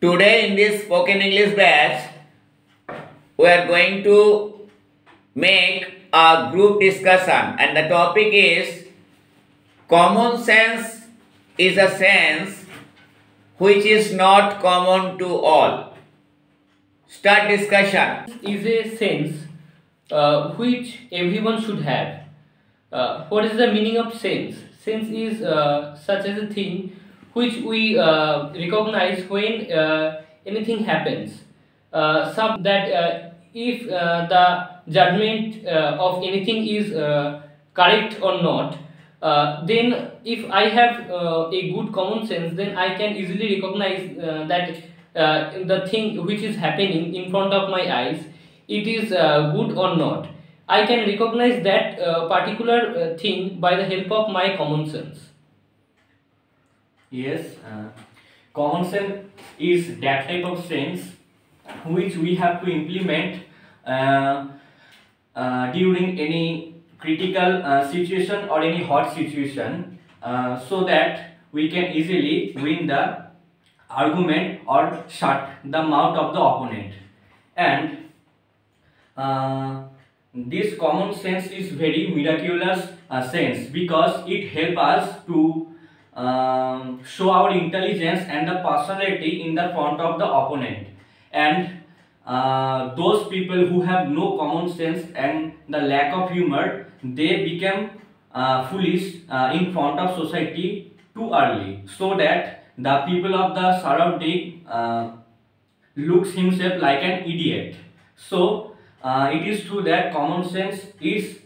Today in this spoken English batch, we are going to make a group discussion and the topic is common sense is a sense which is not common to all. Start discussion. Is a sense which everyone should have. What is the meaning of sense? Sense is such as a thing which we recognize when anything happens. Some that if the judgment of anything is correct or not, then if I have a good common sense, then I can easily recognize that the thing which is happening in front of my eyes, it is good or not. I can recognize that particular thing by the help of my common sense. Yes, common sense is that type of sense which we have to implement during any critical situation or any hot situation, so that we can easily win the argument or shut the mouth of the opponent. And this common sense is very miraculous sense because it helps us to show our intelligence and the personality in the front of the opponent. And those people who have no common sense and the lack of humor, they become foolish in front of society too early, so that the people of the surrounding looks himself like an idiot. So it is true that common sense is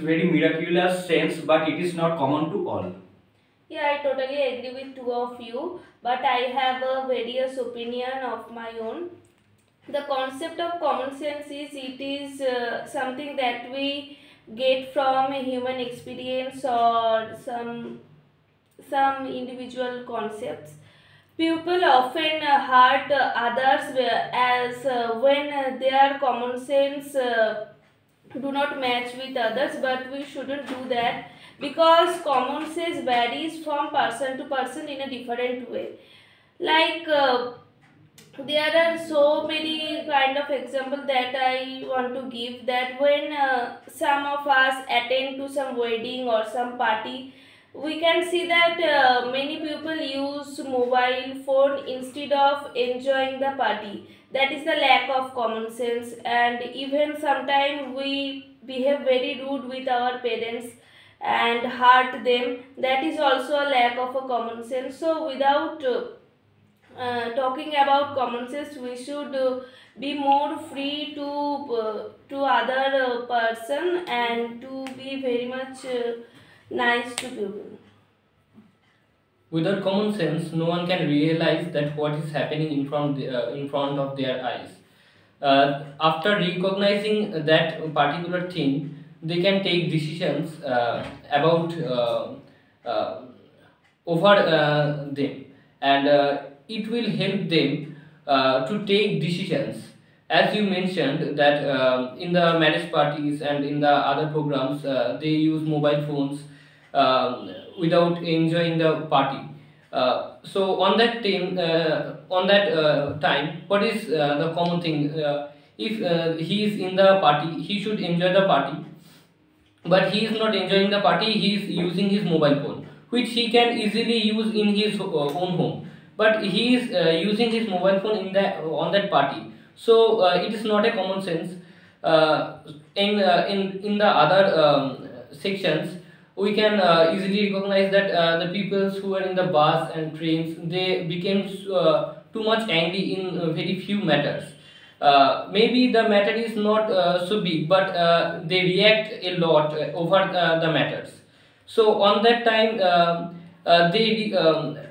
very miraculous sense, but it is not common to all. Yeah, I totally agree with two of you, but I have a various opinion of my own. The concept of common sense is it is something that we get from a human experience or some individual concepts. People often hurt others as when their common sense do not match with others, but we shouldn't do that because common sense varies from person to person in a different way. Like there are so many kind of example that I want to give, that when some of us attend to some wedding or some party, we can see that many people use mobile phone instead of enjoying the party. That is the lack of common sense. And even sometimes we behave very rude with our parents and hurt them. That is also a lack of a common sense. So without talking about common sense, we should be more free to other person and to be very much nice to people. Without common sense, no one can realize that what is happening in front of their eyes. After recognizing that particular thing, they can take decisions about uh, over them, and it will help them to take decisions. As you mentioned that in the marriage parties and in the other programs, they use mobile phones without enjoying the party. So on that time, what is the common thing? If he is in the party, he should enjoy the party, but he is not enjoying the party. He is using his mobile phone, which he can easily use in his own home, but he is using his mobile phone in that on that party. So it is not a common sense. In the other sections, we can easily recognize that the people who are in the bus and trains, they became too much angry in very few matters. Maybe the matter is not so big, but they react a lot over the matters. So on that time, they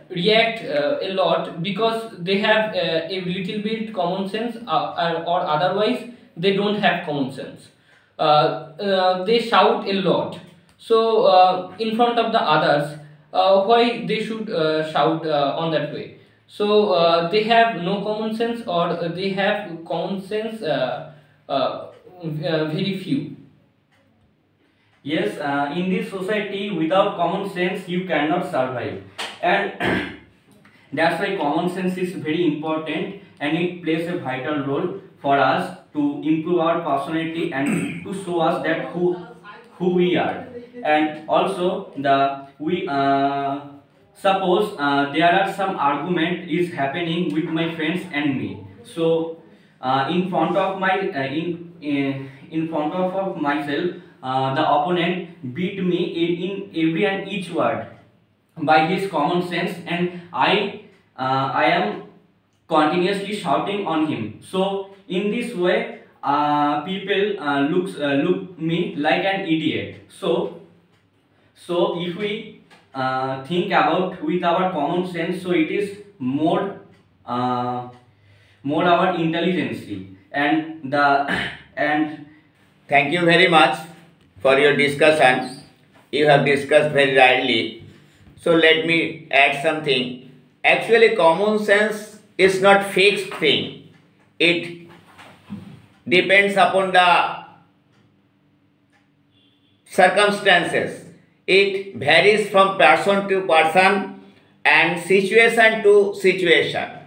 react a lot because they have a little bit common sense, or otherwise they don't have common sense. They shout a lot. So in front of the others, why they should shout on that way? So they have no common sense, or they have common sense very few. Yes, in this society, without common sense, you cannot survive. And That's why common sense is very important and it plays a vital role for us to improve our personality and to show us that who we are. And also the we suppose there are some argument is happening with my friends and me. So in front of my in front of myself, the opponent beat me in every and each word by his common sense, and I am continuously shouting on him. So in this way, people look me like an idiot. So if we think about with our common sense, so it is more more our intelligence, and the and Thank you very much for your discussion. You have discussed very rightly. So let me add something. Actually, common sense is not fixed thing. It depends upon the circumstances. It varies from person to person and situation to situation.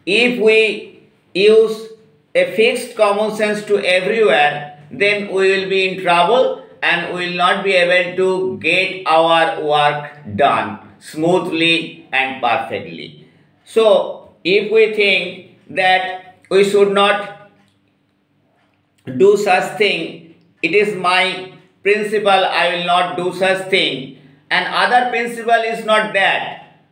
If we use a fixed common sense to everywhere, then we will be in trouble and we will not be able to get our work done smoothly and perfectly. So, if we think that we should not do such thing, it is my principle, I will not do such thing, and other principle is not that.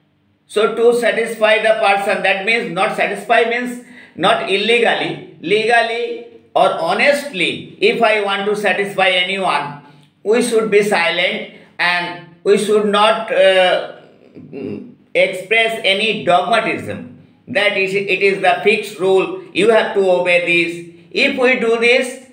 So to satisfy the person, that means not satisfy means not illegally, legally or honestly, if I want to satisfy anyone, we should be silent and we should not express any dogmatism. That is, it is the fixed rule, you have to obey this. If we do this,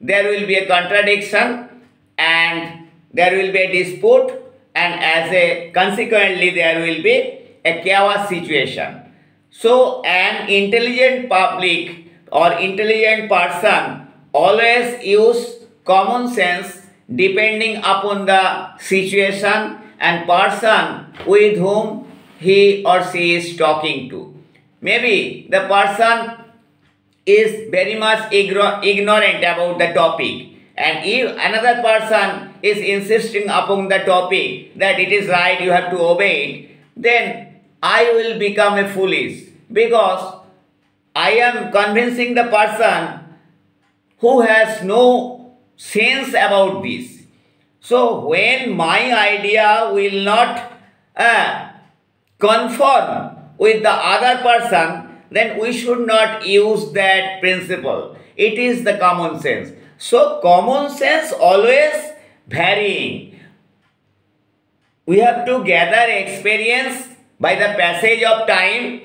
there will be a contradiction and there will be a dispute, and as a consequently there will be a chaos situation. So an intelligent public or intelligent person always use common sense depending upon the situation and person with whom he or she is talking to. Maybe the person is very much ignorant about the topic, and if another person is insisting upon the topic that it is right, you have to obey it, then I will become a foolish, because I am convincing the person who has no sense about this. So when my idea will not conform with the other person, then we should not use that principle. It is the common sense. So common sense always varying. We have to gather experience by the passage of time,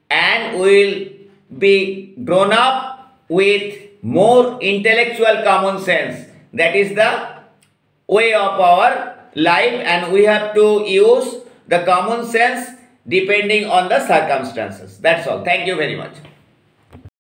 and we will be grown up with more intellectual common sense. That is the way of our life, and we have to use the common sense depending on the circumstances. That's all. Thank you very much.